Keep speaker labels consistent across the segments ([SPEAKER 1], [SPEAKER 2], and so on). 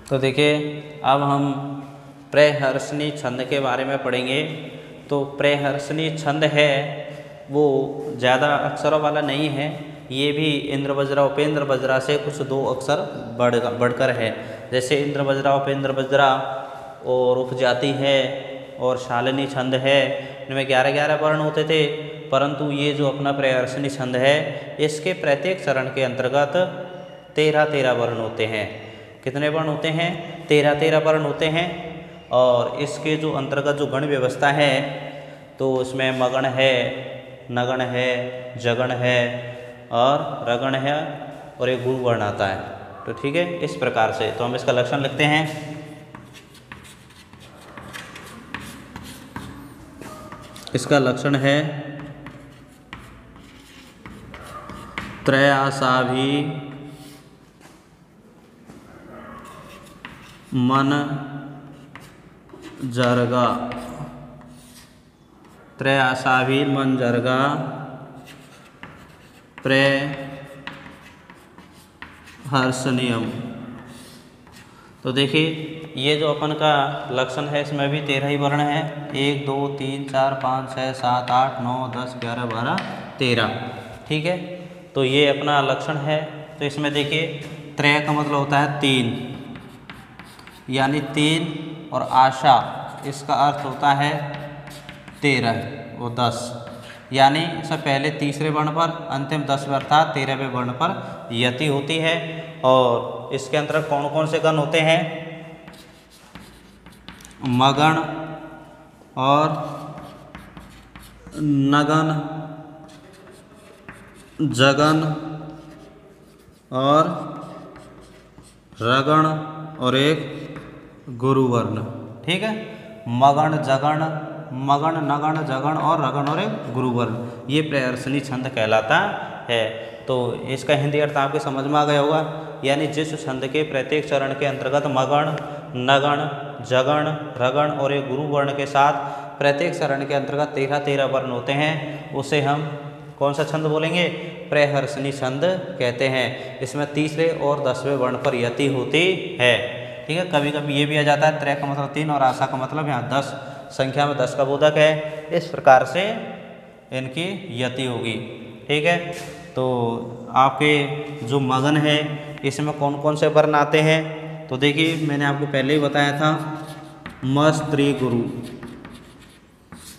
[SPEAKER 1] तो देखिए अब हम प्रहर्षणी छंद के बारे में पढ़ेंगे। तो प्रहर्षणी छंद है वो ज़्यादा अक्षरों वाला नहीं है, ये भी इंद्र वज्रा उपेंद्र वज्रा से कुछ 2 अक्षर बढ़कर है। जैसे इंद्र वज्रा उपेंद्र वज्रा और उपजाति है और शालिनी छंद है, इनमें 11-11 वर्ण होते थे। परंतु ये जो अपना प्रहर्षणी छंद है इसके प्रत्येक चरण के अंतर्गत 13-13 वर्ण होते हैं। कितने वर्ण होते हैं? 13-13 वर्ण होते हैं। और इसके जो अंतर्गत जो गण व्यवस्था है तो इसमें मगण है, नगण है, जगण है और रगण है और एक गुरु वर्ण आता है। तो ठीक है, इस प्रकार से तो हम इसका लक्षण लिखते हैं। इसका लक्षण है त्रयासाभि मन जरगा, त्रयासाभि मन जरगा प्रहर्षणीयम। तो देखिए ये जो अपन का लक्षण है इसमें भी 13 ही वर्ण है। 1 2 3 4 5 6 7 8 9 10 11 12 13। ठीक है, तो ये अपना लक्षण है। तो इसमें देखिए त्रय का मतलब होता है 3, यानी 3 और आशा इसका अर्थ होता है 13 और 10, यानी इससे पहले तीसरे वर्ण पर अंतिम 10वें अर्थात 13वें वर्ण पर यति होती है। और इसके अंतर्गत कौन कौन से गण होते हैं? मगण और नगन, जगन और रगण और एक गुरुवर्ण। ठीक है, मगण जगण, मगण नगण जगण और रगण और एक गुरुवर्ण, ये प्रहर्षणी छंद कहलाता है। तो इसका हिंदी अर्थ आपके समझ में आ गया होगा। यानी जिस छंद के प्रत्येक चरण के अंतर्गत मगण, नगण, जगण, रगण और एक गुरुवर्ण के साथ प्रत्येक चरण के अंतर्गत 13-13 वर्ण होते हैं, उसे हम कौन सा छंद बोलेंगे? प्रहर्षणी छंद कहते हैं। इसमें तीसरे और 10वें वर्ण पर यति होती है। ठीक है, कभी कभी ये भी आ जाता है त्रय का मतलब 3 और आशा का मतलब यहाँ 10, संख्या में 10 का बोधक है। इस प्रकार से इनकी यति होगी। ठीक है, तो आपके जो मगन है इसमें कौन कौन से वर्ण आते हैं? तो देखिए मैंने आपको पहले ही बताया था म स्त्री गुरु,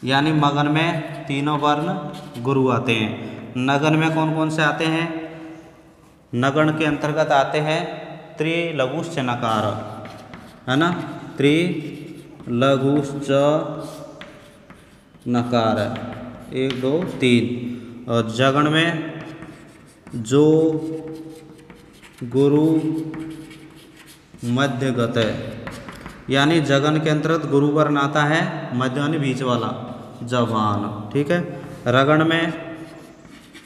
[SPEAKER 1] यानी मगन में तीनों वर्ण गुरु आते हैं। नगन में कौन कौन से आते हैं? नगन के अंतर्गत आते हैं त्रिलघुश्च नकार, है ना, त्रिलघुश्च नकार 1 2 3। और जगण में जो गुरु मध्यगत है, यानी जगन के अंतर्गत गुरु वर्ण आता है मध्य यानी बीच वाला जवान। ठीक है, रगण में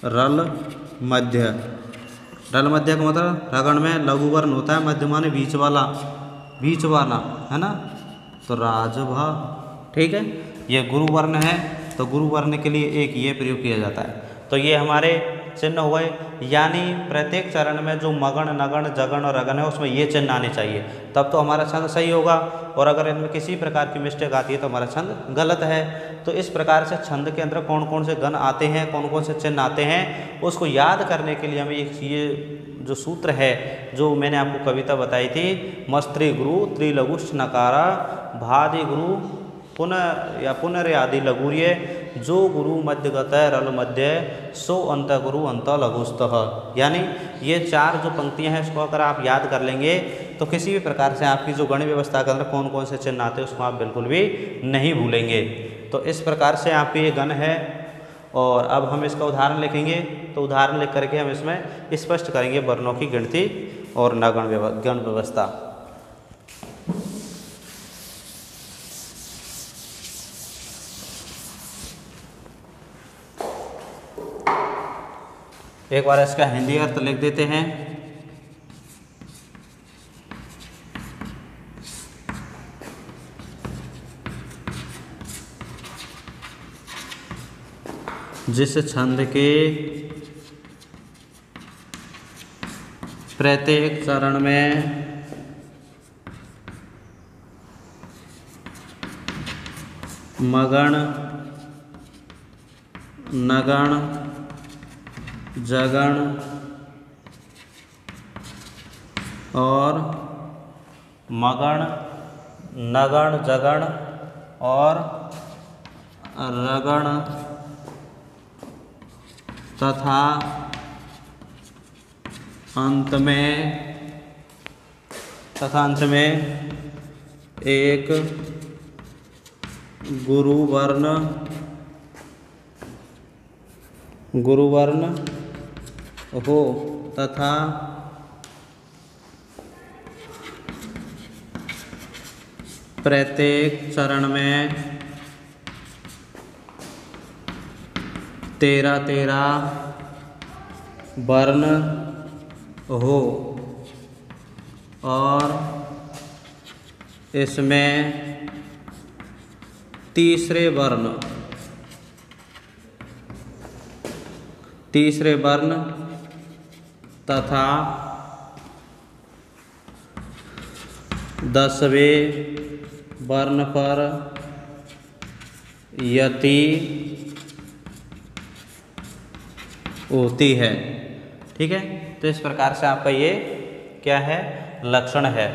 [SPEAKER 1] रल मध्य, रल मध्य का मतलब रगण में लघु वर्ण होता है मध्य माने बीच वाला है ना, तो राजभा। ठीक है, ये गुरु वर्ण है, तो गुरु वर्ण के लिए एक ये प्रयोग किया जाता है। तो ये हमारे चिन्ह हुए, यानी प्रत्येक चरण में जो मगण, नगण, जगण और रगण है उसमें ये चिन्ह आने चाहिए, तब तो हमारा छंद सही होगा। और अगर इनमें किसी प्रकार की मिस्टेक आती है तो हमारा छंद गलत है। तो इस प्रकार से छंद के अंदर कौन कौन से गण आते हैं, कौन कौन से चिन्ह आते हैं, उसको याद करने के लिए हमें एक ये जो सूत्र है जो मैंने आपको कविता बताई थी, मस्त्री गुरु त्रिलघुश्च नकारा भादि गुरु पुनर्यादि लघुर्य जो गुरु मध्यगत रल मध्य सो अंत गुरु अंत लघुस्तः। यानी ये 4 जो पंक्तियां हैं इसको अगर आप याद कर लेंगे तो किसी भी प्रकार से आपकी जो गण व्यवस्था के अंदर कौन कौन से चिन्ह आते हैं उसको आप बिल्कुल भी नहीं भूलेंगे। तो इस प्रकार से आपके ये गण है। और अब हम इसका उदाहरण लिखेंगे, तो उदाहरण लिख करके हम इसमें स्पष्ट करेंगे वर्णों की गिनती और नगण गण व्यवस्था। एक बार इसका हिंदी अर्थ लिख देते हैं। जिस छंद के प्रत्येक चरण में मगण नगण जगण और मगण नगण जगण और रगण तथा अंत में एक गुरुवर्ण हो तथा प्रत्येक चरण में 13 वर्ण हो और इसमें तीसरे वर्ण तथा 10वें वर्ण पर यति होती है। ठीक है, तो इस प्रकार से आपका ये क्या है, लक्षण है।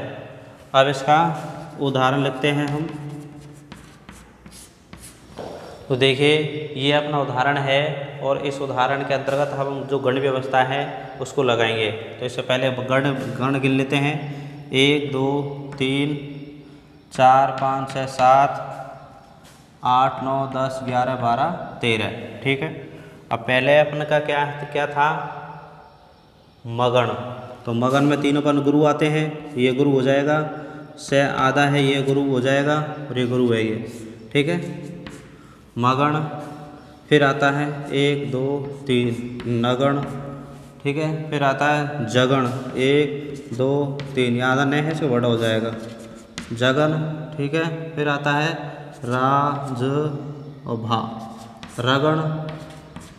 [SPEAKER 1] अब इसका उदाहरण लिखते हैं हम। तो देखिए ये अपना उदाहरण है और इस उदाहरण के अंतर्गत हम जो गण व्यवस्था है उसको लगाएंगे। तो इससे पहले गण गिन लेते हैं। 1 2 3 4 5 6 7 8 9 10 11 12 13। ठीक है, अब पहले अपन का क्या था, मगण। तो मगन में तीनों पर गुरु आते हैं, ये गुरु हो जाएगा, से आधा है ये गुरु हो जाएगा और ये गुरु है ये। ठीक है, मगण। फिर आता है 1 2 3 नगण। ठीक है, फिर आता है जगण 1 2 3, यहाँ आधा नहीं है इसको बड़ा हो जाएगा, जगन। ठीक है, फिर आता है राज और भा, रगण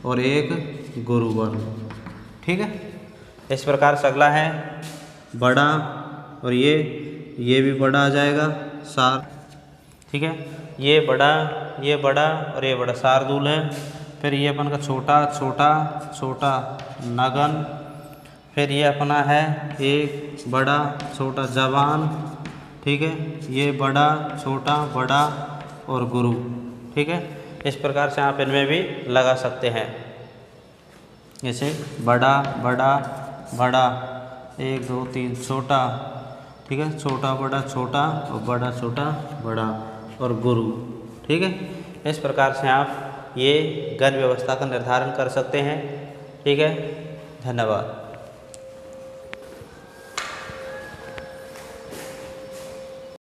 [SPEAKER 1] और एक गुरुवर्ण। ठीक है, इस प्रकार से अगला है बड़ा, और ये भी बड़ा आ जाएगा, सार। ठीक है, ये बड़ा और ये बड़ा शार्दूल है। फिर ये अपन का छोटा नगन। फिर ये अपना है एक बड़ा छोटा जवान। ठीक है, ये बड़ा छोटा बड़ा और गुरु। ठीक है, इस प्रकार से आप इनमें भी लगा सकते हैं, जैसे बड़ा 1 2 3 छोटा। ठीक है, छोटा बड़ा छोटा और बड़ा छोटा बड़ा और गुरु। ठीक है, इस प्रकार से आप ये गण व्यवस्था का निर्धारण कर सकते हैं। ठीक है, धन्यवाद।